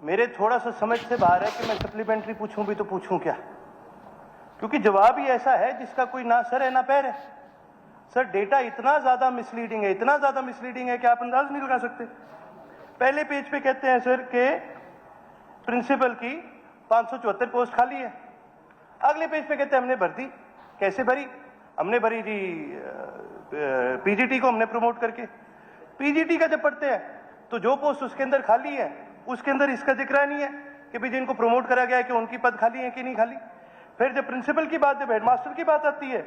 मेरे थोड़ा सा समझ से बाहर है कि मैं सप्लीमेंट्री पूछूं भी तो पूछूं क्या, क्योंकि जवाब ही ऐसा है जिसका कोई ना सर है ना पैर है। सर डेटा इतना ज्यादा मिसलीडिंग है, इतना ज्यादा मिसलीडिंग है कि आप अंदाज नहीं लगा सकते। पहले पेज पे कहते हैं सर के प्रिंसिपल की 574 पोस्ट खाली है। अगले पेज पे कहते हैं हमने भर दी। कैसे भरी? हमने भरी जी पीजीटी को हमने प्रमोट करके। पीजीटी का जब पढ़ते हैं तो जो पोस्ट उसके अंदर खाली है उसके अंदर इसका जिक्र नहीं है कि भाई जिनको प्रमोट करा गया है कि उनकी पद खाली है कि नहीं खाली। फिर जब प्रिंसिपल की बात, जब हेडमास्टर की बात आती है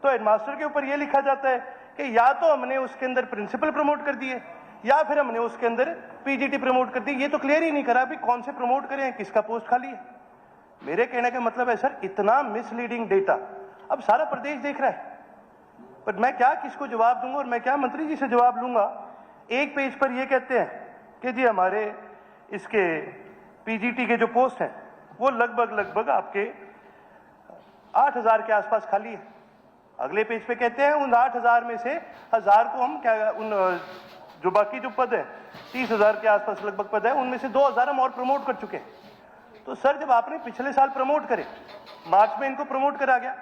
तो हेडमास्टर के ऊपर यह लिखा जाता है कि या तो हमने उसके अंदर प्रिंसिपल प्रमोट कर दिए या फिर हमने उसके अंदर पीजीटी प्रमोट कर दी। ये तो क्लियर ही नहीं करा भी कौन से प्रमोट करें, किसका पोस्ट खाली है। मेरे कहने का मतलब है सर इतना मिसलीडिंग डेटा अब सारा प्रदेश देख रहा है, पर मैं क्या किसको जवाब दूंगा और मैं क्या मंत्री जी से जवाब लूंगा। एक पेज पर ये कहते हैं कि जी हमारे इसके पीजीटी के जो पोस्ट हैं वो लगभग आपके 8,000 के आसपास खाली है। अगले पेज पे कहते हैं उन 8,000 में से 1,000 को हम क्या, उन जो बाकी जो पद है 30,000 के आसपास लगभग पद है, उनमें से 2,000 हम और प्रमोट कर चुके हैं। तो सर जब आपने पिछले साल प्रमोट करे, मार्च में इनको प्रमोट करा गया,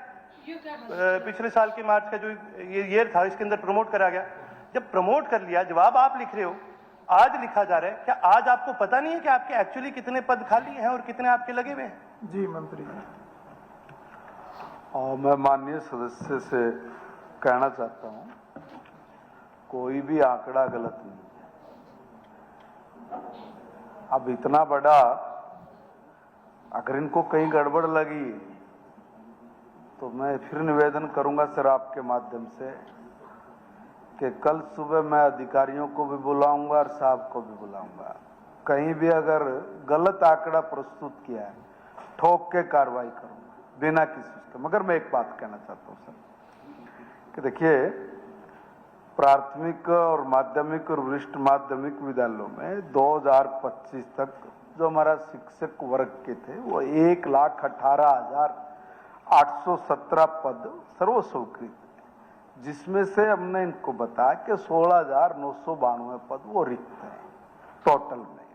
पिछले साल के मार्च का जो ये ईयर था इसके अंदर प्रमोट करा गया। जब प्रमोट कर लिया, जवाब आप लिख रहे हो, आज लिखा जा रहा है, क्या आज आपको पता नहीं है कि आपके एक्चुअली कितने पद खाली हैं और कितने आपके लगे हुए हैं? जी मंत्री जी। और मैं माननीय सदस्य से कहना चाहता हूं, कोई भी आंकड़ा गलत नहीं है। अब इतना बड़ा, अगर इनको कहीं गड़बड़ लगी तो मैं फिर निवेदन करूंगा सर आपके माध्यम से कि कल सुबह मैं अधिकारियों को भी बुलाऊंगा और साहब को भी बुलाऊंगा। कहीं भी अगर गलत आंकड़ा प्रस्तुत किया है ठोक के कार्रवाई करूंगा बिना किसी उसके। मगर मैं एक बात कहना चाहता हूं सर कि देखिए, प्राथमिक और माध्यमिक और वरिष्ठ माध्यमिक विद्यालयों में 2025 तक जो हमारा शिक्षक वर्ग के थे वो 1,18,817 पद सर्व स्वीकृत, जिसमें से हमने इनको बताया कि 16,992 पद वो रिक्त हैं टोटल में।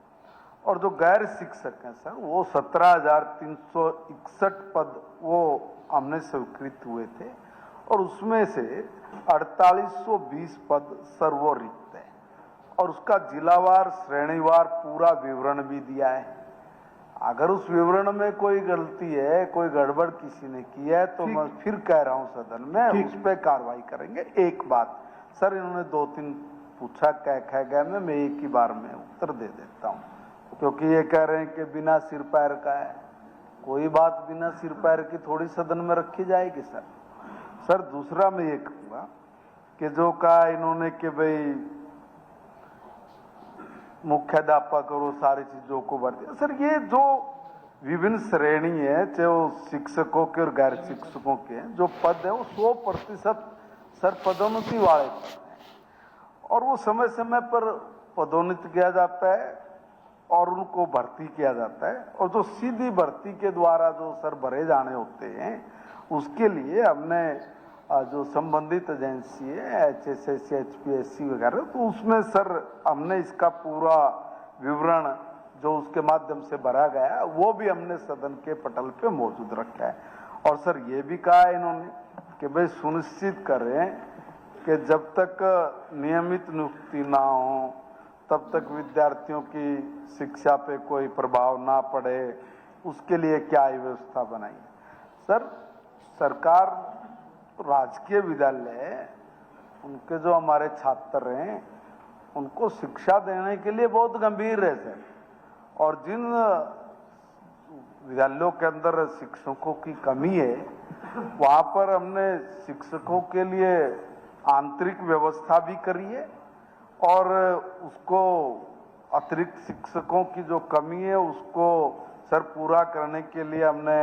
और जो गैर शिक्षक हैं सर वो 17,361 पद वो हमने स्वीकृत हुए थे, और उसमें से 4,820 पद सर्व रिक्त है। और उसका जिलावार श्रेणीवार पूरा विवरण भी दिया है। अगर उस विवरण में कोई गलती है, कोई गड़बड़ किसी ने की है तो मैं फिर कह रहा हूं सदन में उस पर कार्रवाई करेंगे। एक बात सर, इन्होंने 2-3 पूछा कह गया, मैं एक ही बार में उत्तर दे देता हूं, क्योंकि ये कह रहे हैं कि बिना सिर पैर का है। कोई बात बिना सिर पैर की थोड़ी सदन में रखी जाएगी सर। सर दूसरा मैं ये कहूंगा कि जो कहा इन्होंने कि भाई मुख्याध्यापक और सारी चीजों को भर दिया, सर ये जो विभिन्न श्रेणी है, चाहे वो शिक्षकों के और गैर शिक्षकों के, जो पद है वो 100% सर पदोन्नति वाले पद हैं, और वो समय समय पर पदोन्नत किया जाता है और उनको भर्ती किया जाता है। और जो सीधी भर्ती के द्वारा जो सर भरे जाने होते हैं उसके लिए हमने जो संबंधित एजेंसी है HSSC, HPSC वगैरह, तो उसमें सर हमने इसका पूरा विवरण जो उसके माध्यम से भरा गया वो भी हमने सदन के पटल पे मौजूद रखा है। और सर ये भी कहा है इन्होंने कि भाई सुनिश्चित करें कि जब तक नियमित नियुक्ति ना हो तब तक विद्यार्थियों की शिक्षा पे कोई प्रभाव ना पड़े, उसके लिए क्या व्यवस्था बनाई। सर सरकार राजकीय विद्यालय, उनके जो हमारे छात्र हैं उनको शिक्षा देने के लिए बहुत गंभीर है सर। और जिन विद्यालयों के अंदर शिक्षकों की कमी है वहां पर हमने शिक्षकों के लिए आंतरिक व्यवस्था भी करी है, और उसको अतिरिक्त शिक्षकों की जो कमी है उसको सर पूरा करने के लिए हमने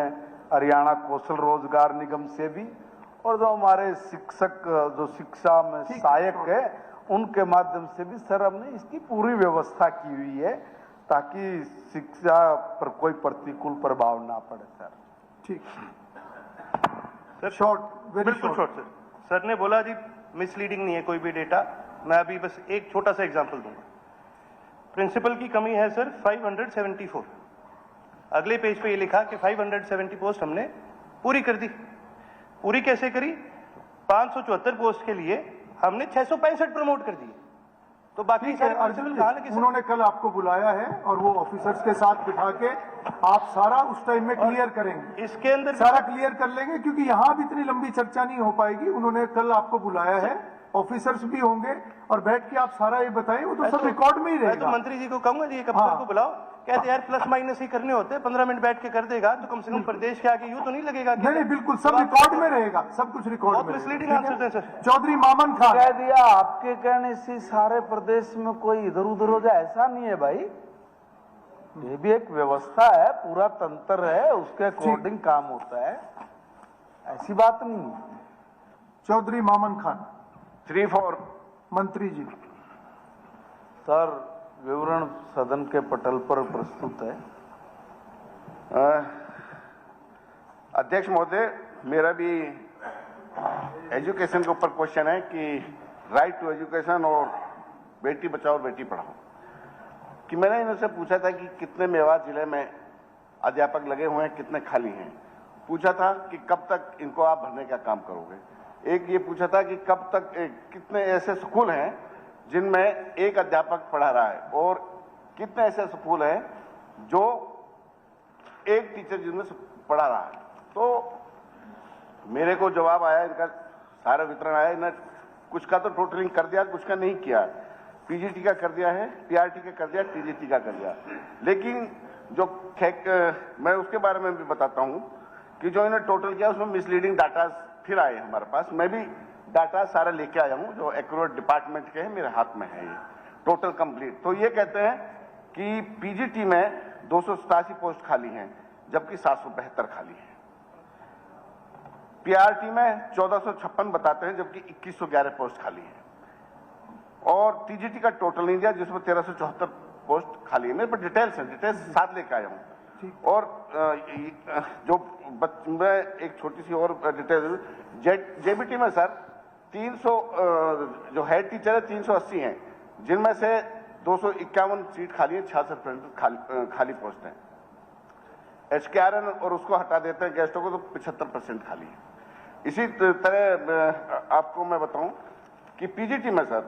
हरियाणा कौशल रोजगार निगम से भी, और जो हमारे शिक्षक जो शिक्षा में सहायक है उनके माध्यम से भी सर हमने इसकी पूरी व्यवस्था की हुई है ताकि शिक्षा पर कोई प्रतिकूल प्रभाव ना पड़े सर। ठीक सर, शॉर्ट, वेरी बिल्कुल शॉर्ट सर। सर ने बोला जी मिसलीडिंग नहीं है कोई भी डेटा। मैं अभी बस एक छोटा सा एग्जांपल दूंगा। प्रिंसिपल की कमी है सर 574। अगले पेज पे ये लिखा कि 570 पोस्ट हमने पूरी कर दी। पूरी कैसे करी? 574 पोस्ट के लिए हमने 665 प्रमोट कर दिए। तो बाकी ठीक है सारे अर्जुन प्रिंसिपल जी, कहाँ लगे सर? उन्होंने कल आपको बुलाया है और वो ऑफिसर्स के साथ बिठा के आप सारा उस टाइम में क्लियर करेंगे, इसके अंदर सारा क्लियर कर लेंगे, क्योंकि यहाँ भी इतनी लंबी चर्चा नहीं हो पाएगी। उन्होंने कल आपको बुलाया है, ऑफिसर्स भी होंगे और बैठ के आप सारा ये बताएं, वो तो सब रिकॉर्ड में ही मैं तो रहेगा। मंत्री जी को कहूंगा जी एक अफसर हाँ। को बुलाओ, कहते यार प्लस माइनस ही करने होते हैं, 15 मिनट बैठ के कर देगा तो कम से कम प्रदेश के आगे यूं तो नहीं लगेगा कि नहीं बिल्कुल सब रिकॉर्ड में रहेगा, सब कुछ रिकॉर्ड बहुत में मिसलीडिंग रहेगा। आंसर ठीक है है? सर। चौधरी मामन खान, कह दिया आपके कहने से सारे प्रदेश में कोई इधर उधर हो जाए, ऐसा नहीं है भाई। ये भी एक व्यवस्था है, पूरा तंत्र है, उसके अकॉर्डिंग काम होता है, ऐसी बात नहीं है। चौधरी मामन खान 3-4 मंत्री जी। सर विवरण सदन के पटल पर प्रस्तुत है। अध्यक्ष महोदय, मेरा भी एजुकेशन के ऊपर क्वेश्चन है कि राइट टू एजुकेशन और बेटी बचाओ और बेटी पढ़ाओ, कि मैंने इनसे पूछा था कि कितने मेवात जिले में अध्यापक लगे हुए हैं, कितने खाली हैं। पूछा था कि कब तक इनको आप भरने का काम करोगे। एक ये पूछा था कि कब तक कितने ऐसे स्कूल हैं जिनमें एक अध्यापक पढ़ा रहा है, और कितने ऐसे स्कूल हैं जो एक टीचर जिनमें पढ़ा रहा है। तो मेरे को जवाब आया, इनका सारा वितरण आया, इन्हें कुछ का तो टोटलिंग कर दिया, कुछ का नहीं किया। पीजीटी का कर दिया है, पीआरटी का कर दिया, टीजीटी का कर दिया। लेकिन जो मैं उसके बारे में भी बताता हूं कि जो इन्हें टोटल किया उसमें मिसलीडिंग डाटा फिर आए हमारे पास। मैं भी डाटा सारा लेके आया हूं, जो एक्यूरेट डिपार्टमेंट के हैं, मेरे हाथ में है ये टोटल कंप्लीट। तो ये कहते हैं कि पीजीटी में 287 पोस्ट खाली हैं, जबकि 772 खाली हैं। पीआरटी में 1456 बताते हैं, जबकि 2111 पोस्ट खाली है। और टीजीटी का टोटल नहीं दिया, जिसमें 1374 पोस्ट खाली है। मेरे पर डिटेल्स हैं, डिटेल्स साथ लेके आया हूं। और जो मैं एक छोटी सी और डिटेल, जेबीटी में सर 300 जो हेड टीचर है 380 हैं, जिनमें से 251 सीट खाली है, 66% खाली पोस्ट है। एचकेआरएन और उसको हटा देते हैं गेस्टों को, तो 75% खाली है। इसी तरह आपको मैं बताऊं कि पीजीटी में सर,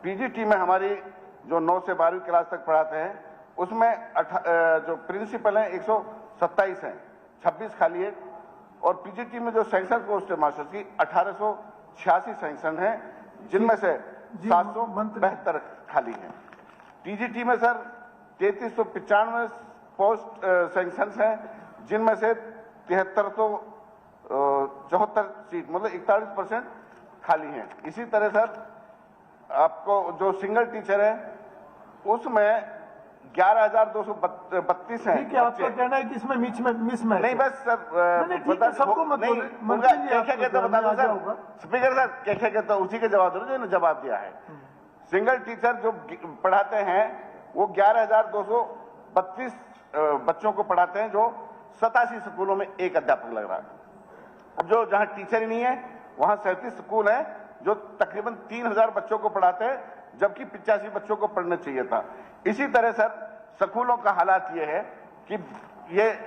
पीजीटी में हमारी जो 9 से 12वीं क्लास तक पढ़ाते हैं, उसमें जो प्रिंसिपल हैं 127 हैं, 26 खाली है। और पीजीटी में जो सैंक्शन पोस्ट है मास्टर्स की 1886 सैंक्शन है, जिनमें से 772 खाली हैं। टीजीटी में सर 3395 पोस्ट सैंक्शन हैं, जिनमें से 7374 सीट, मतलब 41% खाली हैं। इसी तरह सर आपको जो सिंगल टीचर है उसमें 11,232 हैं। ठीक है, आपका कहना है कि इसमें मिसमैच नहीं बस सर बता सबको मत नहीं, बोले। उनका मंत्री जी, क्या आपको कहता बता दो ध्यान में आ सर, जाऊंगा। स्पीकर सर क्या कहता उसी के जवाब दो जो इन्होंने जवाब दिया है। सिंगल टीचर जो पढ़ाते हैं वो 11,232 बच्चों को पढ़ाते हैं, जो 87 स्कूलों में एक अध्यापक लग रहा है। जो जहां टीचर ही नहीं है वहां 37 स्कूल है जो तकरीबन 3000 बच्चों को पढ़ाते हैं, जबकि 85 बच्चों को पढ़ना चाहिए था। इसी तरह सर स्कूलों का हालात ये है कि ये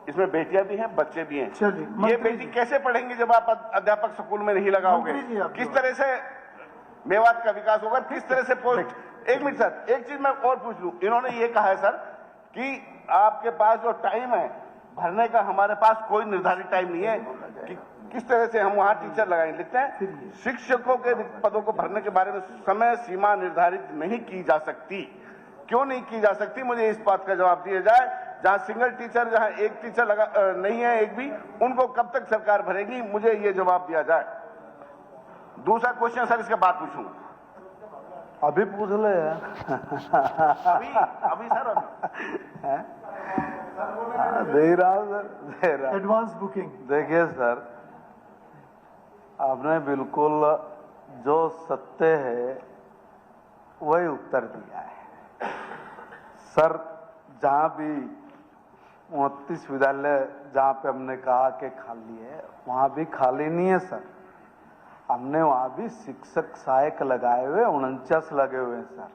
इसमें बेटियां भी हैं, बच्चे भी हैं। चलिए, ये मंत्री बेटी जी। कैसे पढ़ेंगे जब आप अध्यापक स्कूल में नहीं लगाओगे? मंत्री जी, आपकी किस तरह से मेवात का विकास होगा? किस तरह से पोस्ट? एक मिनट सर, एक चीज मैं और पूछ लूं। इन्होंने ये कहा है सर कि आपके पास जो टाइम है भरने का, हमारे पास कोई निर्धारित टाइम नहीं है कि किस तरह से हम वहां टीचर लगाएंगे। लिखते हैं शिक्षकों के रिक्त पदों को भरने के बारे में समय सीमा निर्धारित नहीं की जा सकती। क्यों नहीं की जा सकती, मुझे इस बात का जवाब दिया जाए। जहां सिंगल टीचर, जहां एक टीचर लगा नहीं है एक भी, उनको कब तक सरकार भरेगी, मुझे ये जवाब दिया जाए। दूसरा क्वेश्चन सर इसके बाद पूछूंगा। अभी पूछ ले अभी सर दे रहा हूं सर, दे रहा हूं। Advance booking. देखिए सर, आपने बिल्कुल जो सत्य है वही उत्तर दिया है सर। जहां भी 29 विद्यालय जहां पे हमने कहा कि खाली है, वहां भी खाली नहीं है सर। हमने वहां भी शिक्षक सहायक लगाए हुए 49 लगे हुए हैं सर।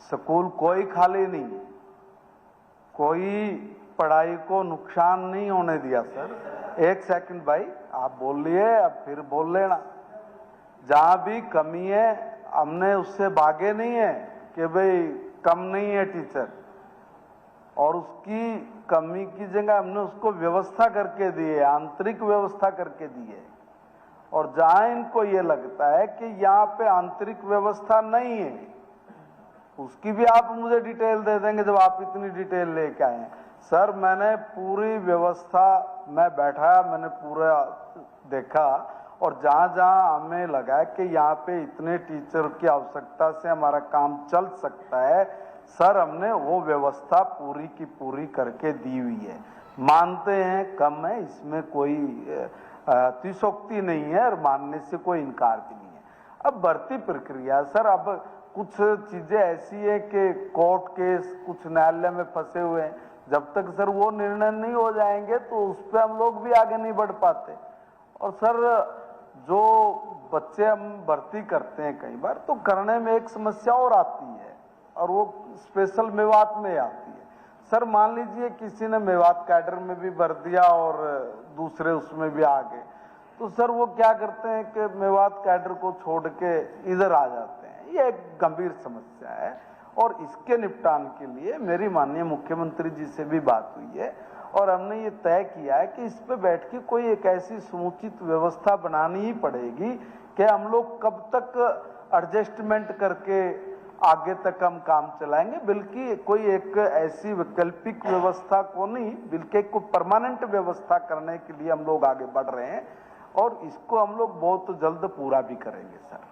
स्कूल कोई खाली नहीं, कोई पढ़ाई को नुकसान नहीं होने दिया सर। एक सेकंड भाई, आप बोल लिए, अब फिर बोल लेना। जहां भी कमी है हमने उससे भागे नहीं है कि भाई कम नहीं है टीचर, और उसकी कमी की जगह हमने उसको व्यवस्था करके दी है, आंतरिक व्यवस्था करके दी है। और जहां इनको ये लगता है कि यहाँ पे आंतरिक व्यवस्था नहीं है, उसकी भी आप मुझे डिटेल दे देंगे जब आप इतनी डिटेल लेके आए हैं। सर मैंने पूरी व्यवस्था में बैठा, मैंने पूरा देखा, और जहां जहां हमें लगा कि यहाँ पे इतने टीचर की आवश्यकता से हमारा काम चल सकता है, सर हमने वो व्यवस्था पूरी की पूरी करके दी हुई है। मानते हैं कम है, इसमें कोई अतिशोक्ति नहीं है और मानने से कोई इनकार भी नहीं है। अब भर्ती प्रक्रिया सर, अब कुछ चीजें ऐसी है कि कोर्ट केस कुछ न्यायालय में फंसे हुए हैं, जब तक सर वो निर्णय नहीं हो जाएंगे तो उस पर हम लोग भी आगे नहीं बढ़ पाते। और सर जो बच्चे हम भर्ती करते हैं कई बार तो करने में एक समस्या और आती है, और वो स्पेशल मेवात में आती है। सर मान लीजिए किसी ने मेवात कैडर में भी भर दिया और दूसरे उसमें भी आ गए, तो सर वो क्या करते हैं कि मेवात कैडर को छोड़ के इधर आ जाते हैं। ये एक गंभीर समस्या है, और इसके निपटान के लिए मेरी माननीय मुख्यमंत्री जी से भी बात हुई है, और हमने ये तय किया है कि इस पे बैठ के कोई एक ऐसी समुचित व्यवस्था बनानी ही पड़ेगी कि हम लोग कब तक एडजस्टमेंट करके आगे तक हम काम चलाएंगे, बल्कि कोई एक ऐसी वैकल्पिक व्यवस्था को नहीं, बल्कि कोई परमानेंट व्यवस्था करने के लिए हम लोग आगे बढ़ रहे हैं, और इसको हम लोग बहुत जल्द पूरा भी करेंगे सर।